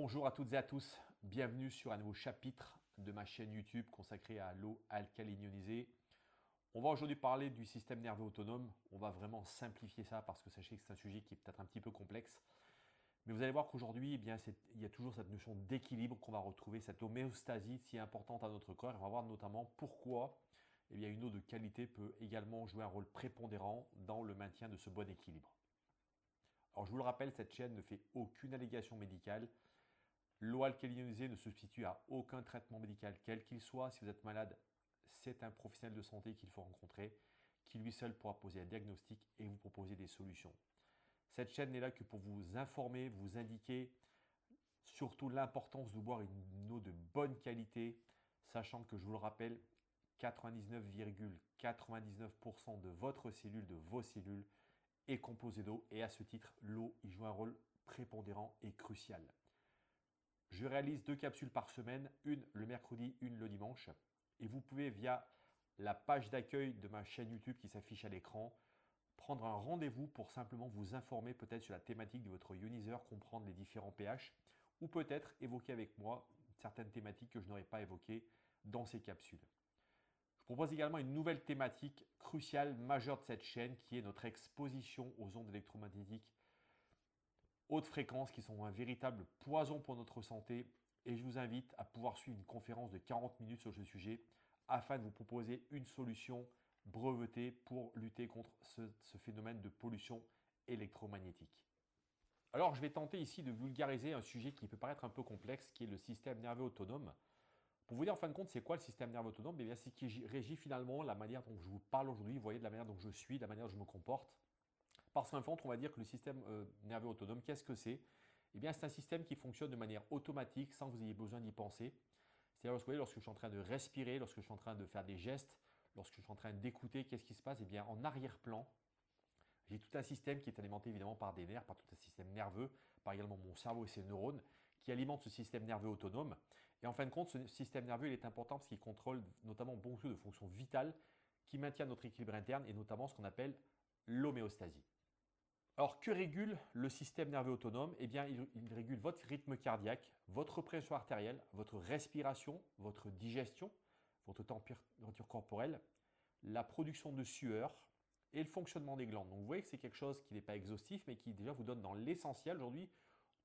Bonjour à toutes et à tous, bienvenue sur un nouveau chapitre de ma chaîne YouTube consacrée à l'eau alcaline ionisée. On va aujourd'hui parler du système nerveux autonome. On va vraiment simplifier ça parce que sachez que c'est un sujet qui est peut-être un petit peu complexe. Mais vous allez voir qu'aujourd'hui, il y a toujours cette notion d'équilibre qu'on va retrouver, cette homéostasie si importante à notre corps. Et on va voir notamment pourquoi une eau de qualité peut également jouer un rôle prépondérant dans le maintien de ce bon équilibre. Alors je vous le rappelle, cette chaîne ne fait aucune allégation médicale. L'eau alcaline ionisée ne se substitue à aucun traitement médical, quel qu'il soit. Si vous êtes malade, c'est un professionnel de santé qu'il faut rencontrer, qui lui seul pourra poser un diagnostic et vous proposer des solutions. Cette chaîne n'est là que pour vous informer, vous indiquer surtout l'importance de boire une eau de bonne qualité, sachant que je vous le rappelle, 99,99% de votre cellule, de vos cellules, est composée d'eau et à ce titre, l'eau y joue un rôle prépondérant et crucial. Je réalise 2 capsules par semaine, une le mercredi, une le dimanche. Et vous pouvez via la page d'accueil de ma chaîne YouTube qui s'affiche à l'écran, prendre un rendez-vous pour simplement vous informer peut-être sur la thématique de votre ioniseur, comprendre les différents pH ou peut-être évoquer avec moi certaines thématiques que je n'aurais pas évoquées dans ces capsules. Je propose également une nouvelle thématique cruciale, majeure de cette chaîne qui est notre exposition aux ondes électromagnétiques haute fréquence qui sont un véritable poison pour notre santé et je vous invite à pouvoir suivre une conférence de 40 minutes sur ce sujet afin de vous proposer une solution brevetée pour lutter contre ce phénomène de pollution électromagnétique. Alors je vais tenter ici de vulgariser un sujet qui peut paraître un peu complexe qui est le système nerveux autonome. Pour vous dire en fin de compte c'est quoi le système nerveux autonome? C'est ce qui régit finalement la manière dont je vous parle aujourd'hui, vous voyez, de la manière dont je suis, de la manière dont je me comporte. Parce qu'en fait, on va dire que le système nerveux autonome, qu'est-ce que c'est? Eh bien, c'est un système qui fonctionne de manière automatique sans que vous ayez besoin d'y penser. C'est-à-dire, lorsque je suis en train de respirer, lorsque je suis en train de faire des gestes, lorsque je suis en train d'écouter, qu'est-ce qui se passe? Eh bien, en arrière-plan, j'ai tout un système qui est alimenté évidemment par des nerfs, par tout un système nerveux, par également mon cerveau et ses neurones, qui alimentent ce système nerveux autonome. Et en fin de compte, ce système nerveux, il est important parce qu'il contrôle notamment beaucoup de fonctions vitales qui maintiennent notre équilibre interne et notamment ce qu'on appelle l'homéostasie. Alors, que régule le système nerveux autonome? Eh bien, il régule votre rythme cardiaque, votre pression artérielle, votre respiration, votre digestion, votre température corporelle, la production de sueur et le fonctionnement des glandes. Donc, vous voyez que c'est quelque chose qui n'est pas exhaustif, mais qui déjà vous donne dans l'essentiel aujourd'hui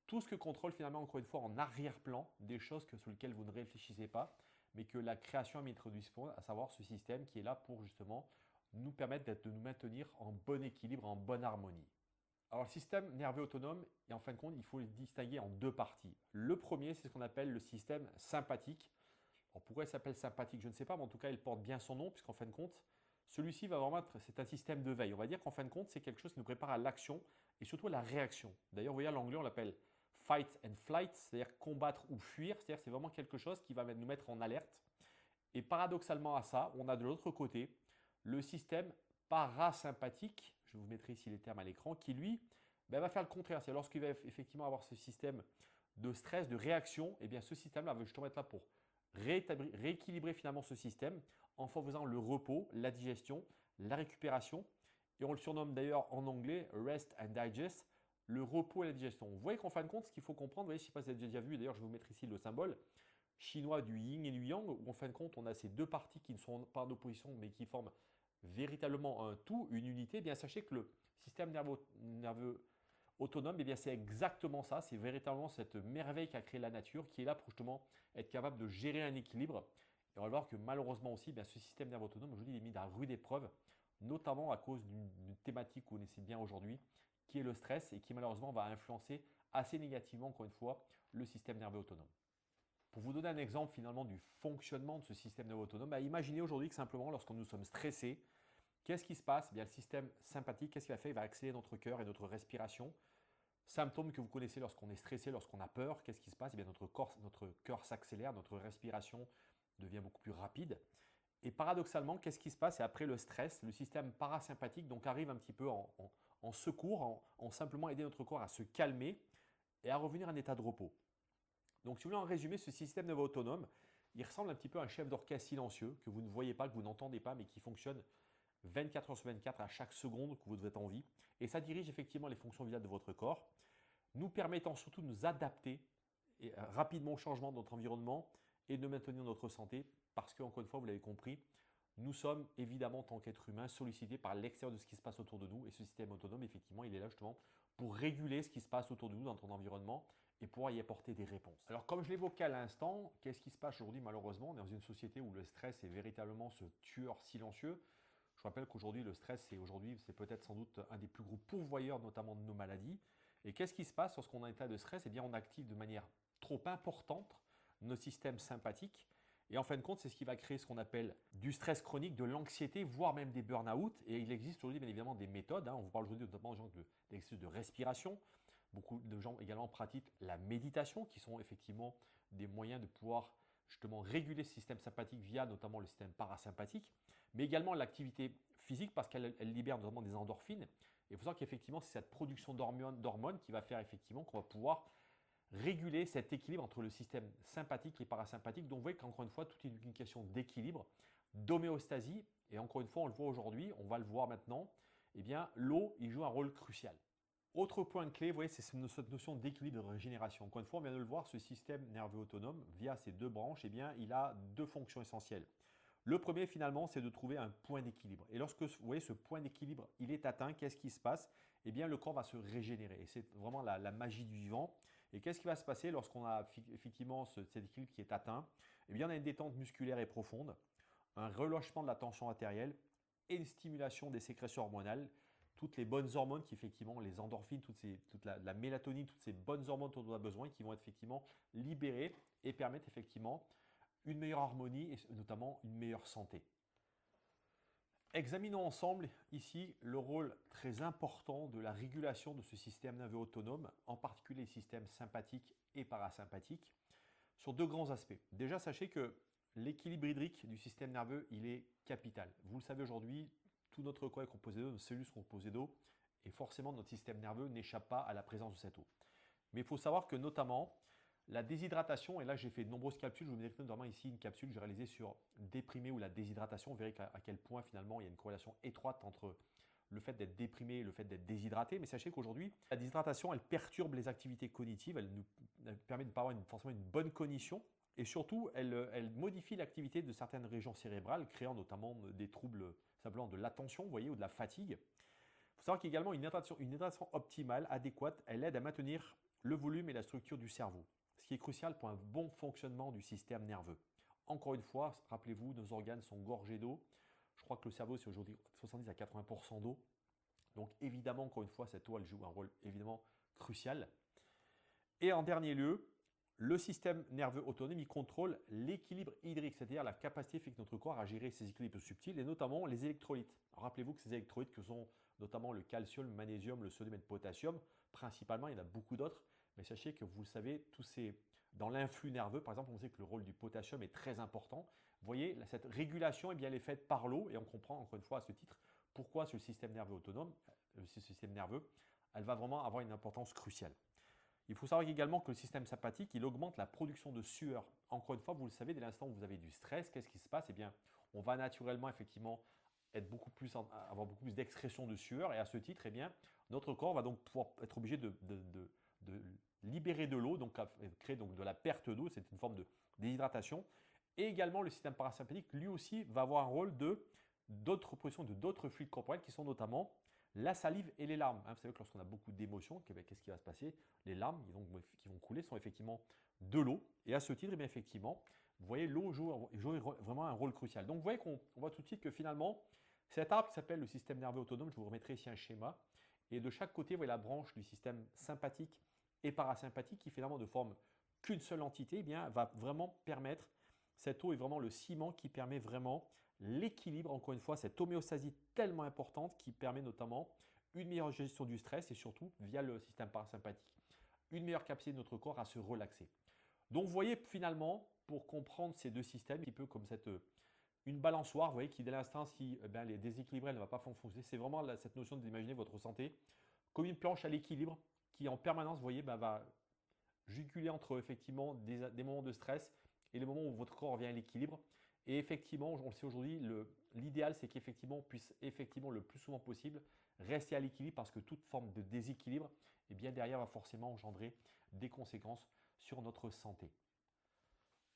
tout ce que contrôle finalement, encore une fois, en arrière-plan, des choses sur lesquelles vous ne réfléchissez pas, mais que la création a mis à disposition, à savoir ce système qui est là pour justement nous permettre de nous maintenir en bon équilibre, en bonne harmonie. Alors, le système nerveux autonome, et en fin de compte, il faut le distinguer en deux parties. Le premier, c'est ce qu'on appelle le système sympathique. Alors, pourquoi il s'appelle sympathique? Je ne sais pas, mais en tout cas, il porte bien son nom, puisqu'en fin de compte, celui-ci va vraiment être, c'est un système de veille. On va dire qu'en fin de compte, c'est quelque chose qui nous prépare à l'action et surtout à la réaction. D'ailleurs, vous voyez, en anglais, on l'appelle fight and flight, c'est-à-dire combattre ou fuir. C'est-à-dire c'est vraiment quelque chose qui va nous mettre en alerte. Et paradoxalement à ça, on a de l'autre côté le système parasympathique, je vous mettrai ici les termes à l'écran, qui lui va faire le contraire. C'est lorsqu'il va effectivement avoir ce système de stress, de réaction, et bien ce système-là va justement être là pour rééquilibrer finalement ce système en favorisant le repos, la digestion, la récupération. Et on le surnomme d'ailleurs en anglais rest and digest, le repos et la digestion. Vous voyez qu'en fin de compte, ce qu'il faut comprendre, vous voyez, je ne sais pas si vous avez déjà vu, d'ailleurs je vais vous mettre ici le symbole chinois du yin et du yang, où en fin de compte, on a ces deux parties qui ne sont pas en opposition, mais qui forment véritablement un tout, une unité. Eh bien, sachez que le système nerveux autonome, eh bien, c'est exactement ça. C'est véritablement cette merveille qu'a créée la nature qui est là pour justement être capable de gérer un équilibre. Et on va voir que malheureusement aussi, eh bien, ce système nerveux autonome, aujourd'hui, il est mis à rude épreuve, notamment à cause d'une thématique qu'on essaie bien aujourd'hui, qui est le stress et qui malheureusement va influencer assez négativement, encore une fois, le système nerveux autonome. Pour vous donner un exemple finalement du fonctionnement de ce système nerveux autonome, imaginez aujourd'hui que simplement lorsque nous sommes stressés, qu'est-ce qui se passe? Eh bien, le système sympathique, qu'est-ce qu'il va faire? Il va accélérer notre cœur et notre respiration. Symptômes que vous connaissez lorsqu'on est stressé, lorsqu'on a peur, qu'est-ce qui se passe? Eh bien, notre cœur s'accélère, notre respiration devient beaucoup plus rapide. Et paradoxalement, qu'est-ce qui se passe? Et après le stress, le système parasympathique donc, arrive un petit peu en secours, en simplement aider notre corps à se calmer et à revenir à un état de repos. Donc, si vous voulez en résumer, ce système nerveux autonome, il ressemble un petit peu à un chef d'orchestre silencieux que vous ne voyez pas, que vous n'entendez pas, mais qui fonctionne 24 heures sur 24 à chaque seconde que vous devez être en vie. Et ça dirige effectivement les fonctions vitales de votre corps, nous permettant surtout de nous adapter rapidement au changement de notre environnement et de maintenir notre santé parce que, encore une fois, vous l'avez compris, nous sommes évidemment en tant qu'être humain sollicités par l'extérieur de ce qui se passe autour de nous et ce système autonome, effectivement, il est là justement pour réguler ce qui se passe autour de nous dans ton environnement et pouvoir y apporter des réponses. Alors comme je l'évoquais à l'instant, qu'est-ce qui se passe aujourd'hui malheureusement? On est dans une société où le stress est véritablement ce tueur silencieux. Je rappelle qu'aujourd'hui, le stress, c'est peut-être sans doute un des plus gros pourvoyeurs notamment de nos maladies. Et qu'est-ce qui se passe lorsqu'on est en état de stress? Eh bien, on active de manière trop importante nos systèmes sympathiques. Et en fin de compte, c'est ce qui va créer ce qu'on appelle du stress chronique, de l'anxiété, voire même des burn-out. Et il existe aujourd'hui bien évidemment des méthodes. On vous parle aujourd'hui notamment d'exercices de respiration. Beaucoup de gens également pratiquent la méditation, qui sont effectivement des moyens de pouvoir justement réguler le système sympathique via notamment le système parasympathique, mais également l'activité physique parce qu'elle libère notamment des endorphines. Et il faut savoir qu'effectivement, c'est cette production d'hormones qui va faire effectivement qu'on va pouvoir réguler cet équilibre entre le système sympathique et parasympathique. Donc vous voyez qu'encore une fois, tout est une question d'équilibre, d'homéostasie. Et encore une fois, on le voit aujourd'hui, on va le voir maintenant, eh bien l'eau, il joue un rôle crucial. Autre point clé, vous voyez, c'est cette notion d'équilibre de régénération. Encore une fois, on vient de le voir, ce système nerveux autonome, via ces deux branches, eh bien, il a deux fonctions essentielles. Le premier, finalement, c'est de trouver un point d'équilibre. Et lorsque vous voyez ce point d'équilibre, il est atteint, qu'est-ce qui se passe? Eh bien, le corps va se régénérer. Et c'est vraiment la magie du vivant. Et qu'est-ce qui va se passer lorsqu'on a effectivement cet équilibre qui est atteint? Eh bien, on a une détente musculaire et profonde, un relâchement de la tension artérielle et une stimulation des sécrétions hormonales. Toutes les bonnes hormones qui effectivement, les endorphines, toute la mélatonine, toutes ces bonnes hormones dont on a besoin qui vont être effectivement libérées et permettre effectivement une meilleure harmonie et notamment une meilleure santé. Examinons ensemble ici le rôle très important de la régulation de ce système nerveux autonome, en particulier les systèmes sympathiques et parasympathiques, sur deux grands aspects. Déjà, sachez que l'équilibre hydrique du système nerveux, il est capital. Vous le savez aujourd'hui, tout notre corps est composé d'eau, nos cellules sont composées d'eau, et forcément notre système nerveux n'échappe pas à la présence de cette eau. Mais il faut savoir que notamment, la déshydratation, et là j'ai fait de nombreuses capsules, je vous mettrai notamment ici une capsule que j'ai réalisée sur déprimer ou la déshydratation, vous verrez à quel point finalement il y a une corrélation étroite entre le fait d'être déprimé et le fait d'être déshydraté. Mais sachez qu'aujourd'hui, la déshydratation, elle perturbe les activités cognitives, elle permet de ne pas avoir forcément une bonne cognition, et surtout, elle modifie l'activité de certaines régions cérébrales, créant notamment des troubles simplement de l'attention, vous voyez, ou de la fatigue. Il faut savoir qu'également une hydratation optimale, adéquate, elle aide à maintenir le volume et la structure du cerveau, ce qui est crucial pour un bon fonctionnement du système nerveux. Encore une fois, rappelez-vous, nos organes sont gorgés d'eau. Je crois que le cerveau, c'est aujourd'hui 70 à 80% d'eau. Donc évidemment, encore une fois, cette eau, elle joue un rôle évidemment crucial. Et en dernier lieu, le système nerveux autonome, il contrôle l'équilibre hydrique, c'est-à-dire la capacité fait que notre corps à gérer ces équilibres subtils et notamment les électrolytes. Rappelez-vous que ces électrolytes que sont notamment le calcium, le magnésium, le sodium et le potassium, principalement, il y en a beaucoup d'autres, mais sachez que vous le savez, dans l'influx nerveux, par exemple, on sait que le rôle du potassium est très important. Vous voyez, cette régulation, eh bien, elle est faite par l'eau et on comprend encore une fois à ce titre pourquoi ce système nerveux autonome, ce système nerveux, elle va vraiment avoir une importance cruciale. Il faut savoir également que le système sympathique, il augmente la production de sueur. Encore une fois, vous le savez, dès l'instant où vous avez du stress, qu'est-ce qui se passe? Eh bien, on va naturellement effectivement avoir beaucoup plus d'excrétion de sueur et à ce titre, eh bien, notre corps va donc pouvoir être obligé de libérer de l'eau, donc créer donc de la perte d'eau, c'est une forme de déshydratation. Et également, le système parasympathique, lui aussi, va avoir un rôle d'autres positions, d'autres fluides corporels qui sont notamment la salive et les larmes. Vous savez que lorsqu'on a beaucoup d'émotions, qu'est-ce qui va se passer? Les larmes qui vont couler sont effectivement de l'eau. Et à ce titre, eh bien, effectivement, vous voyez, l'eau joue vraiment un rôle crucial. Donc vous voyez qu'on voit tout de suite que finalement, cet arbre qui s'appelle le système nerveux autonome, je vous remettrai ici un schéma, et de chaque côté, vous voyez la branche du système sympathique et parasympathique qui finalement ne forme qu'une seule entité, eh bien, va vraiment permettre, cette eau est vraiment le ciment qui permet vraiment l'équilibre, encore une fois, cette homéostasie tellement importante qui permet notamment une meilleure gestion du stress et surtout, via le système parasympathique, une meilleure capacité de notre corps à se relaxer. Donc, vous voyez finalement, pour comprendre ces deux systèmes, un petit peu comme une balançoire, vous voyez, qui dès l'instant, si elle est déséquilibrée, elle ne va pas fonctionner. C'est vraiment cette notion d'imaginer votre santé comme une planche à l'équilibre qui en permanence, vous voyez, va juguler entre effectivement des moments de stress et les moments où votre corps revient à l'équilibre. Et effectivement, on le sait aujourd'hui, l'idéal, c'est qu'effectivement, on puisse effectivement le plus souvent possible rester à l'équilibre parce que toute forme de déséquilibre, eh bien derrière, va forcément engendrer des conséquences sur notre santé.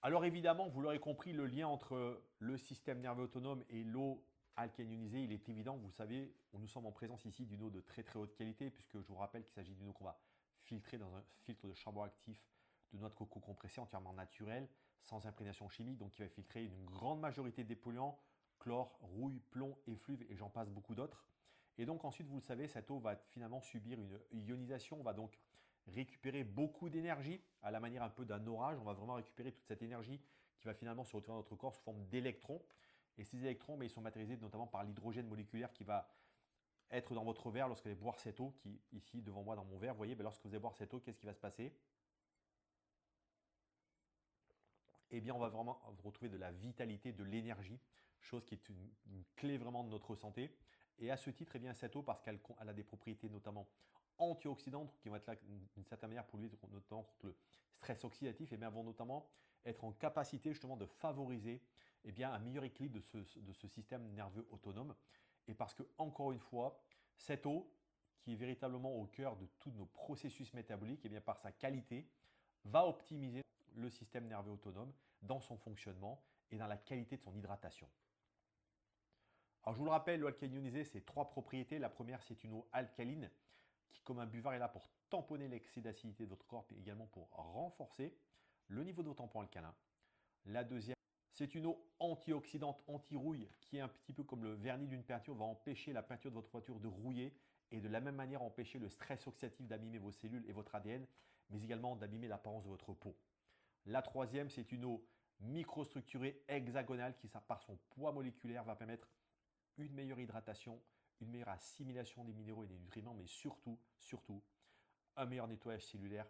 Alors évidemment, vous l'aurez compris, le lien entre le système nerveux autonome et l'eau alcalinisée, il est évident. Vous savez, nous sommes en présence ici d'une eau de très très haute qualité, puisque je vous rappelle qu'il s'agit d'une eau qu'on va filtrer dans un filtre de charbon actif de noix de coco compressée entièrement naturelle, sans imprégnation chimique, donc qui va filtrer une grande majorité des polluants, chlore, rouille, plomb, effluve et j'en passe beaucoup d'autres. Et donc ensuite, vous le savez, cette eau va finalement subir une ionisation, on va donc récupérer beaucoup d'énergie à la manière un peu d'un orage. On va vraiment récupérer toute cette énergie qui va finalement se retrouver dans notre corps sous forme d'électrons. Et ces électrons, ils sont matérialisés notamment par l'hydrogène moléculaire qui va être dans votre verre lorsque vous allez boire cette eau, qui ici devant moi dans mon verre. Vous voyez, lorsque vous allez boire cette eau, qu'est-ce qui va se passer? Eh bien, on va vraiment retrouver de la vitalité, de l'énergie, chose qui est une clé vraiment de notre santé. Et à ce titre, eh bien, cette eau, parce qu'elle a des propriétés notamment antioxydantes qui vont être là d'une certaine manière pour lutter notamment contre le stress oxydatif, et bien, vont notamment être en capacité justement de favoriser eh bien, un meilleur équilibre de ce système nerveux autonome. Et parce que, encore une fois, cette eau, qui est véritablement au cœur de tous nos processus métaboliques, et bien, par sa qualité, va optimiser le système nerveux autonome dans son fonctionnement et dans la qualité de son hydratation. Alors je vous le rappelle, l'eau alcaline ionisée, c'est trois propriétés. La première, c'est une eau alcaline qui, comme un buvard, est là pour tamponner l'excès d'acidité de votre corps et également pour renforcer le niveau de vos tampons alcalins. La deuxième, c'est une eau antioxydante, anti-rouille, qui est un petit peu comme le vernis d'une peinture, va empêcher la peinture de votre voiture de rouiller et de la même manière empêcher le stress oxydatif d'abîmer vos cellules et votre ADN, mais également d'abîmer l'apparence de votre peau. La troisième, c'est une eau microstructurée hexagonale qui, par son poids moléculaire, va permettre une meilleure hydratation, une meilleure assimilation des minéraux et des nutriments, mais surtout, un meilleur nettoyage cellulaire,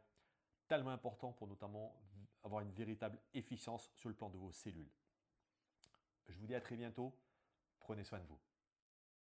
tellement important pour notamment avoir une véritable efficience sur le plan de vos cellules. Je vous dis à très bientôt. Prenez soin de vous.